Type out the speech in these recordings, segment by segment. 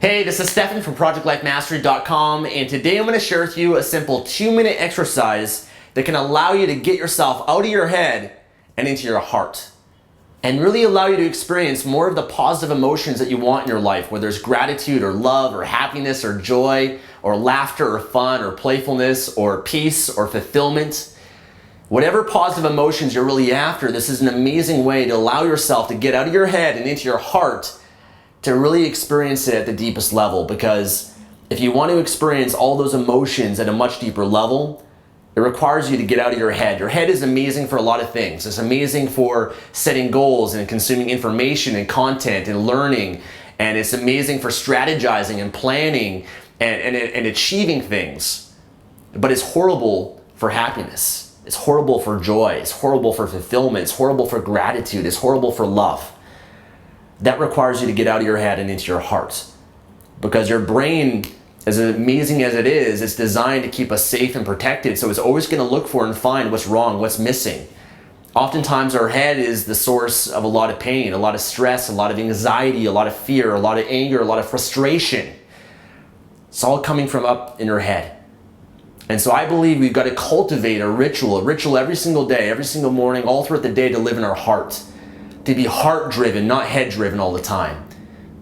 Hey, this is Stefan from ProjectLifeMastery.com, and today I'm going to share with you a simple 2-minute exercise that can allow you to get yourself out of your head and into your heart, and really allow you to experience more of the positive emotions that you want in your life, whether it's gratitude or love or happiness or joy or laughter or fun or playfulness or peace or fulfillment. Whatever positive emotions you're really after, this is an amazing way to allow yourself to get out of your head and into your heart to really experience it at the deepest level. Because if you want to experience all those emotions at a much deeper level, it requires you to get out of your head. Your head is amazing for a lot of things. It's amazing for setting goals and consuming information and content and learning. And it's amazing for strategizing and planning and achieving things. But it's horrible for happiness. It's horrible for joy. It's horrible for fulfillment. It's horrible for gratitude. It's horrible for love. That requires you to get out of your head and into your heart. Because your brain, as amazing as it is, it's designed to keep us safe and protected. So it's always going to look for and find what's wrong, what's missing. Oftentimes our head is the source of a lot of pain, a lot of stress, a lot of anxiety, a lot of fear, a lot of anger, a lot of frustration. It's all coming from up in your head. And so I believe we've got to cultivate a ritual every single day, every single morning, all throughout the day, to live in our heart. To be heart-driven, not head-driven all the time.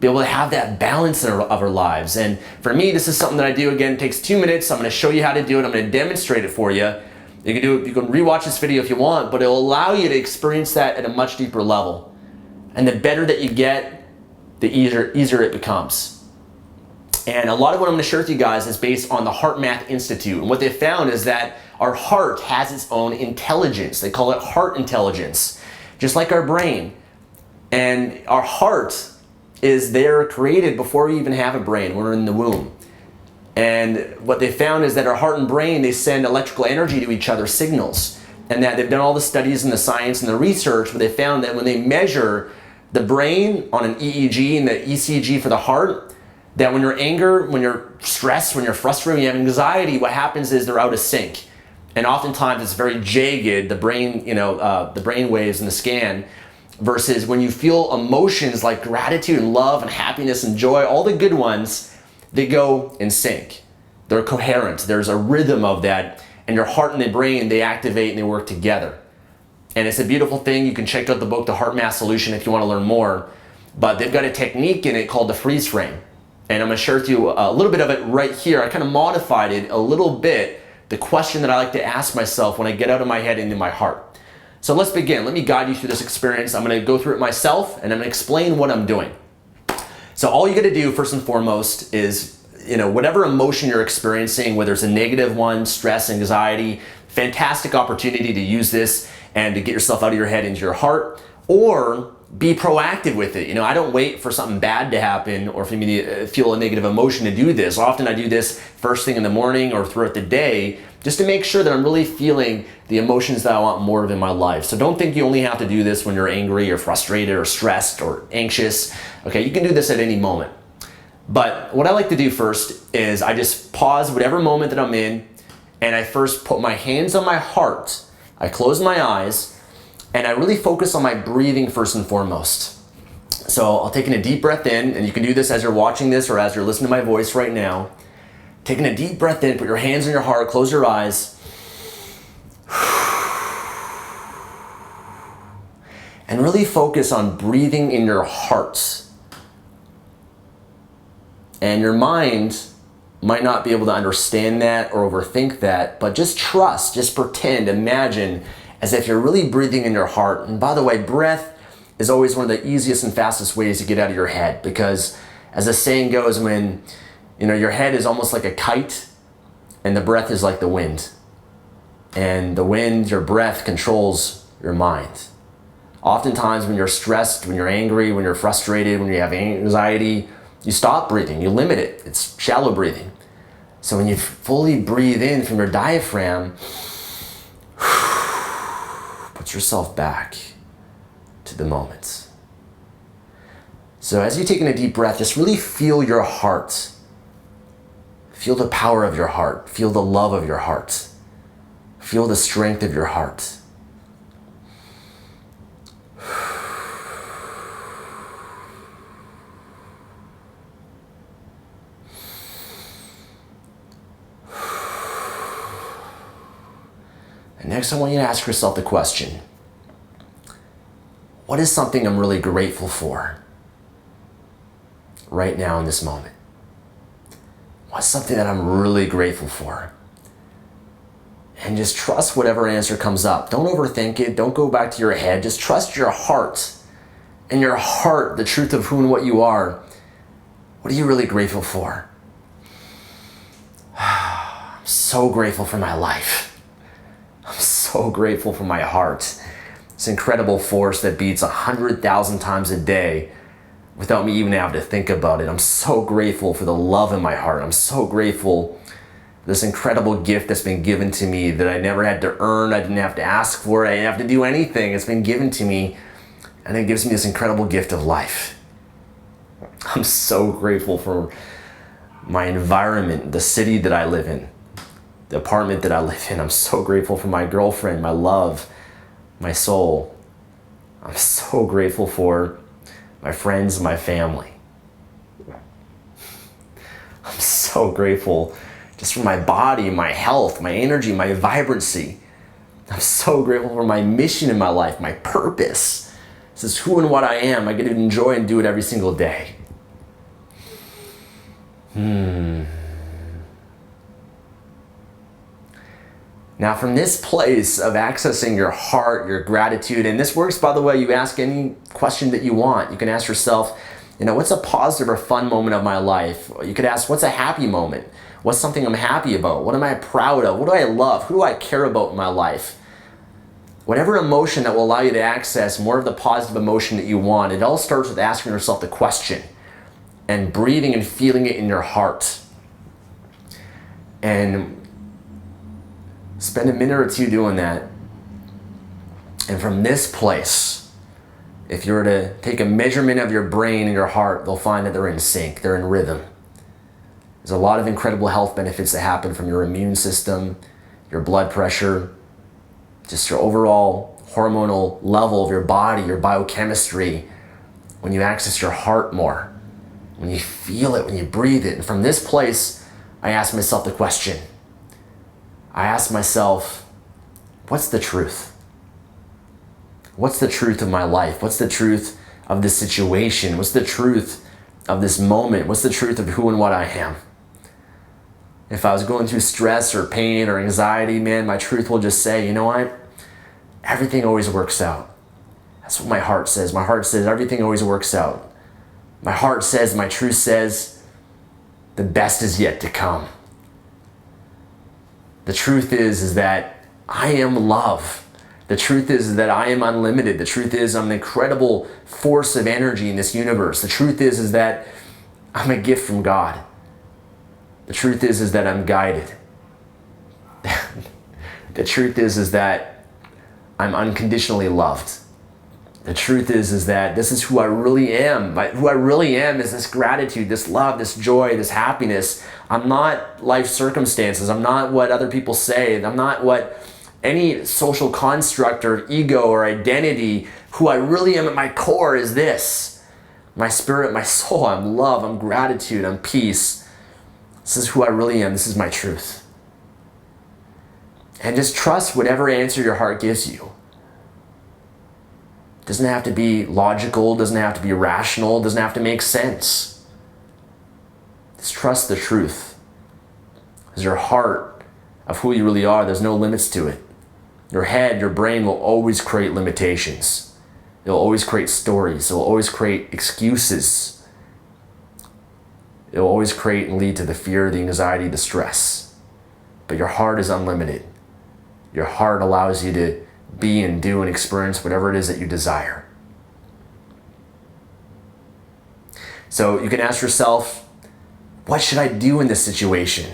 Be able to have that balance of our lives. And for me, this is something that I do. Again, it takes 2 minutes. I'm going to show you how to do it. I'm going to demonstrate it for you. You can do it. You can rewatch this video if you want, but it'll allow you to experience that at a much deeper level. And the better that you get, the easier it becomes. And a lot of what I'm going to share with you guys is based on the HeartMath Institute. And what they found is that our heart has its own intelligence. They call it heart intelligence. Just like our brain. And our heart is there created before we even have a brain. We're in the womb. And what they found is that our heart and brain, they send electrical energy to each other, signals. And that they've done all the studies and the science and the research, but they found that when they measure the brain on an EEG and the ECG for the heart, that when you're angry, when you're stressed, when you're frustrated, when you have anxiety, what happens is they're out of sync. And oftentimes it's very jagged, the brain, the brain waves in the scan, versus when you feel emotions like gratitude and love and happiness and joy, all the good ones, they go in sync. They're coherent. There's a rhythm of that, and your heart and the brain, they activate and they work together. And it's a beautiful thing. You can check out the book, The HeartMath Solution, if you want to learn more. But they've got a technique in it called the freeze frame. And I'm going to share with you a little bit of it right here. I kind of modified it a little bit. The question that I like to ask myself when I get out of my head into my heart. So let's begin. Let me guide you through this experience. I'm going to go through it myself, and I'm going to explain what I'm doing. So all you got to do first and foremost is, whatever emotion you're experiencing, whether it's a negative one, stress, anxiety, fantastic opportunity to use this and to get yourself out of your head into your heart, or be proactive with it. I don't wait for something bad to happen or for me to feel a negative emotion to do this. Often I do this first thing in the morning or throughout the day just to make sure that I'm really feeling the emotions that I want more of in my life. So don't think you only have to do this when you're angry or frustrated or stressed or anxious. Okay, you can do this at any moment. But what I like to do first is I just pause whatever moment that I'm in, and I first put my hands on my heart. I close my eyes, and I really focus on my breathing first and foremost. So I'll take in a deep breath in, and you can do this as you're watching this or as you're listening to my voice right now. Taking a deep breath in, put your hands on your heart, close your eyes. And really focus on breathing in your heart. And your mind might not be able to understand that or overthink that, but just trust, just pretend, imagine as if you're really breathing in your heart. And by the way, breath is always one of the easiest and fastest ways to get out of your head, because as the saying goes, when your head is almost like a kite and the breath is like the wind. And the wind, your breath, controls your mind. Oftentimes when you're stressed, when you're angry, when you're frustrated, when you have anxiety, you stop breathing, you limit it. It's shallow breathing. So when you fully breathe in from your diaphragm, put yourself back to the moment. So as you're taking a deep breath, just really feel your heart. Feel the power of your heart. Feel the love of your heart. Feel the strength of your heart. And next I want you to ask yourself the question, what is something I'm really grateful for right now in this moment? What's something that I'm really grateful for? And just trust whatever answer comes up. Don't overthink it. Don't go back to your head. Just trust your heart. In your heart, the truth of who and what you are. What are you really grateful for? I'm so grateful for my life. I'm so grateful for my heart. This incredible force that beats 100,000 times a day without me even having to think about it. I'm so grateful for the love in my heart. I'm so grateful for this incredible gift that's been given to me that I never had to earn. I didn't have to ask for it. I didn't have to do anything. It's been given to me, and it gives me this incredible gift of life. I'm so grateful for my environment, the city that I live in, the apartment that I live in. I'm so grateful for my girlfriend, my love, my soul. I'm so grateful for my friends, my family. I'm so grateful just for my body, my health, my energy, my vibrancy. I'm so grateful for my mission in my life, my purpose. This is who and what I am. I get to enjoy and do it every single day. Now from this place of accessing your heart, your gratitude, and this works, by the way, you ask any question that you want. You can ask yourself, what's a positive or fun moment of my life? You could ask, what's a happy moment? What's something I'm happy about? What am I proud of? What do I love? Who do I care about in my life? Whatever emotion that will allow you to access more of the positive emotion that you want, it all starts with asking yourself the question and breathing and feeling it in your heart. And spend a minute or two doing that. And from this place, if you were to take a measurement of your brain and your heart, they'll find that they're in sync, they're in rhythm. There's a lot of incredible health benefits that happen from your immune system, your blood pressure, just your overall hormonal level of your body, your biochemistry, when you access your heart more, when you feel it, when you breathe it. And from this place, I ask myself the question. I ask myself, what's the truth? What's the truth of my life? What's the truth of this situation? What's the truth of this moment? What's the truth of who and what I am? If I was going through stress or pain or anxiety, man, my truth will just say, you know what? Everything always works out. That's what my heart says. My heart says everything always works out. My heart says, my truth says, the best is yet to come. The truth is that I am love. The truth is that I am unlimited. The truth is I'm an incredible force of energy in this universe. The truth is that I'm a gift from God. The truth is that I'm guided. The truth is that I'm unconditionally loved. The truth is that this is who I really am. Who I really am is this gratitude, this love, this joy, this happiness. I'm not life circumstances. I'm not what other people say. I'm not what any social construct or ego or identity. Who I really am at my core is this. My spirit, my soul, I'm love, I'm gratitude, I'm peace. This is who I really am. This is my truth. And just trust whatever answer your heart gives you. Doesn't have to be logical, doesn't have to be rational, doesn't have to make sense. Just trust the truth. Because your heart of who you really are, there's no limits to it. Your head, your brain will always create limitations. It'll always create stories. It'll always create excuses. It'll always create and lead to the fear, the anxiety, the stress. But your heart is unlimited. Your heart allows you to be and do and experience whatever it is that you desire. So you can ask yourself, what should I do in this situation?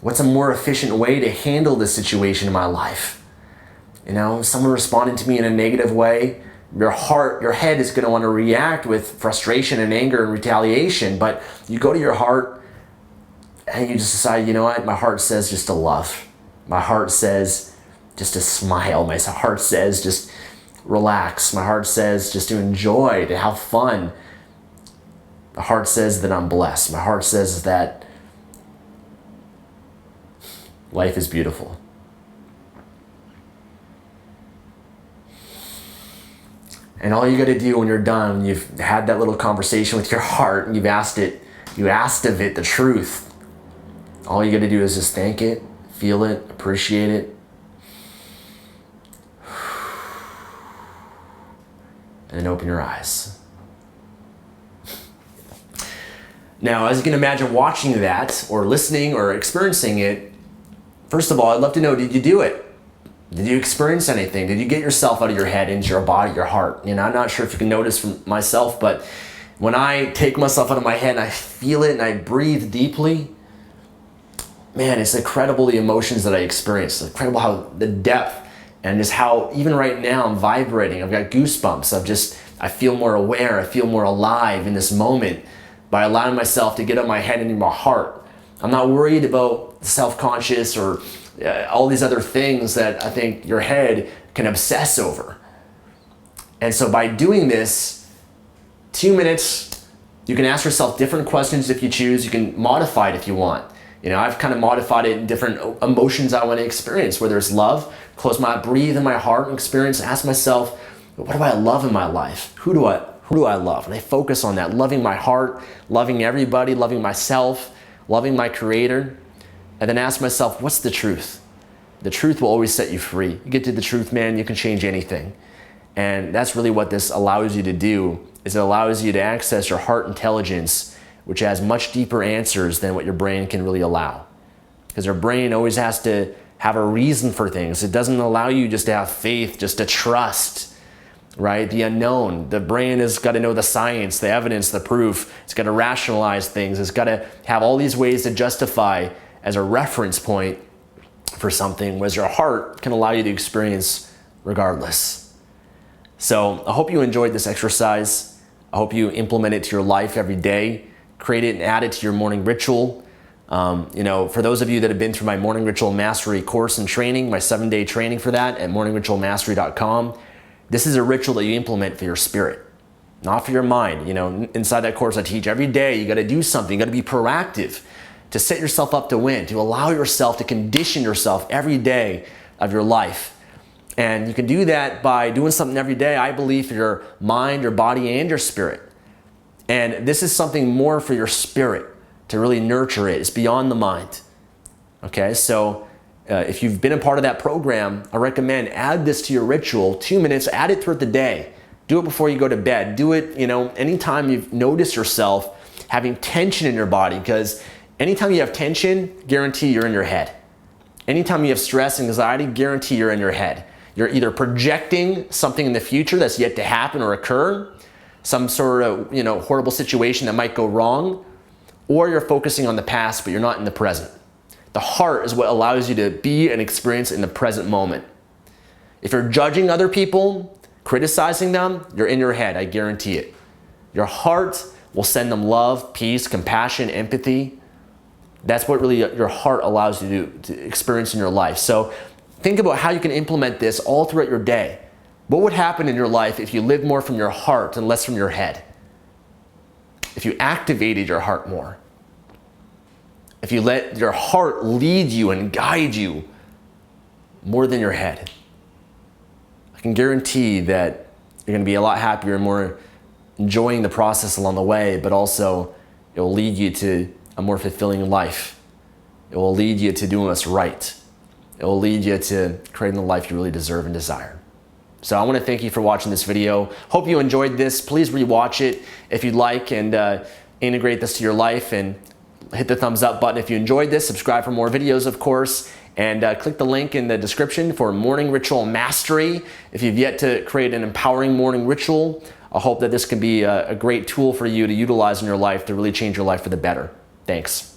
What's a more efficient way to handle this situation in my life? Someone responded to me in a negative way, your head is going to want to react with frustration and anger and retaliation, but you go to your heart and you just decide, you know what? My heart says just to love. My heart says just to smile. My heart says just relax. My heart says just to enjoy, to have fun. My heart says that I'm blessed. My heart says that life is beautiful. And all you got to do when you're done, you've had that little conversation with your heart and you asked of it the truth. All you got to do is just thank it, feel it, appreciate it. And then open your eyes. Now, as you can imagine, watching that or listening or experiencing it, first of all, I'd love to know, did you do it? Did you experience anything? Did you get yourself out of your head into your body, your heart? I'm not sure if you can notice from myself, but when I take myself out of my head and I feel it and I breathe deeply, man, it's incredible the emotions that I experience. It's incredible how the depth and just how even right now I'm vibrating. I've got goosebumps. I feel more aware. I feel more alive in this moment by allowing myself to get out of my head and into my heart. I'm not worried about self-conscious or all these other things that I think your head can obsess over. And so by doing this, 2 minutes, you can ask yourself different questions if you choose. You can modify it if you want. I've kind of modified it in different emotions I want to experience, whether it's love, breathe in my heart and experience, ask myself, what do I love in my life? Who do I love? And I focus on that, loving my heart, loving everybody, loving myself, loving my creator. And then ask myself, what's the truth? The truth will always set you free. You get to the truth, man, you can change anything. And that's really what this allows you to do, is it allows you to access your heart intelligence, which has much deeper answers than what your brain can really allow. Because your brain always has to have a reason for things. It doesn't allow you just to have faith, just to trust, right? The unknown. The brain has got to know the science, the evidence, the proof. It's got to rationalize things. It's got to have all these ways to justify as a reference point for something, whereas your heart can allow you to experience regardless. So I hope you enjoyed this exercise. I hope you implement it to your life every day. Create it and add it to your morning ritual. For those of you that have been through my Morning Ritual Mastery course and training, my 7-day training for that at morningritualmastery.com, this is a ritual that you implement for your spirit, not for your mind. Inside that course I teach every day, you got to do something. You got to be proactive to set yourself up to win, to allow yourself to condition yourself every day of your life. And you can do that by doing something every day, I believe, for your mind, your body, and your spirit. And this is something more for your spirit, to really nurture it. It's beyond the mind. Okay, so if you've been a part of that program, I recommend add this to your ritual, 2 minutes, add it throughout the day. Do it before you go to bed. Do it, anytime you've noticed yourself having tension in your body, because anytime you have tension, guarantee you're in your head. Anytime you have stress and anxiety, guarantee you're in your head. You're either projecting something in the future that's yet to happen or occur, some sort of, horrible situation that might go wrong, or you're focusing on the past, but you're not in the present. The heart is what allows you to be and experience in the present moment. If you're judging other people, criticizing them, you're in your head, I guarantee it. Your heart will send them love, peace, compassion, empathy. That's what really your heart allows you to experience in your life. So think about how you can implement this all throughout your day. What would happen in your life if you lived more from your heart and less from your head? If you activated your heart more? If you let your heart lead you and guide you more than your head? I can guarantee that you're going to be a lot happier and more enjoying the process along the way, but also it will lead you to a more fulfilling life. It will lead you to doing what's right. It will lead you to creating the life you really deserve and desire. So I want to thank you for watching this video. Hope you enjoyed this. Please rewatch it if you'd like, and integrate this to your life, and hit the thumbs up button if you enjoyed this. Subscribe for more videos, of course, and click the link in the description for Morning Ritual Mastery. If you've yet to create an empowering morning ritual, I hope that this can be a great tool for you to utilize in your life to really change your life for the better. Thanks.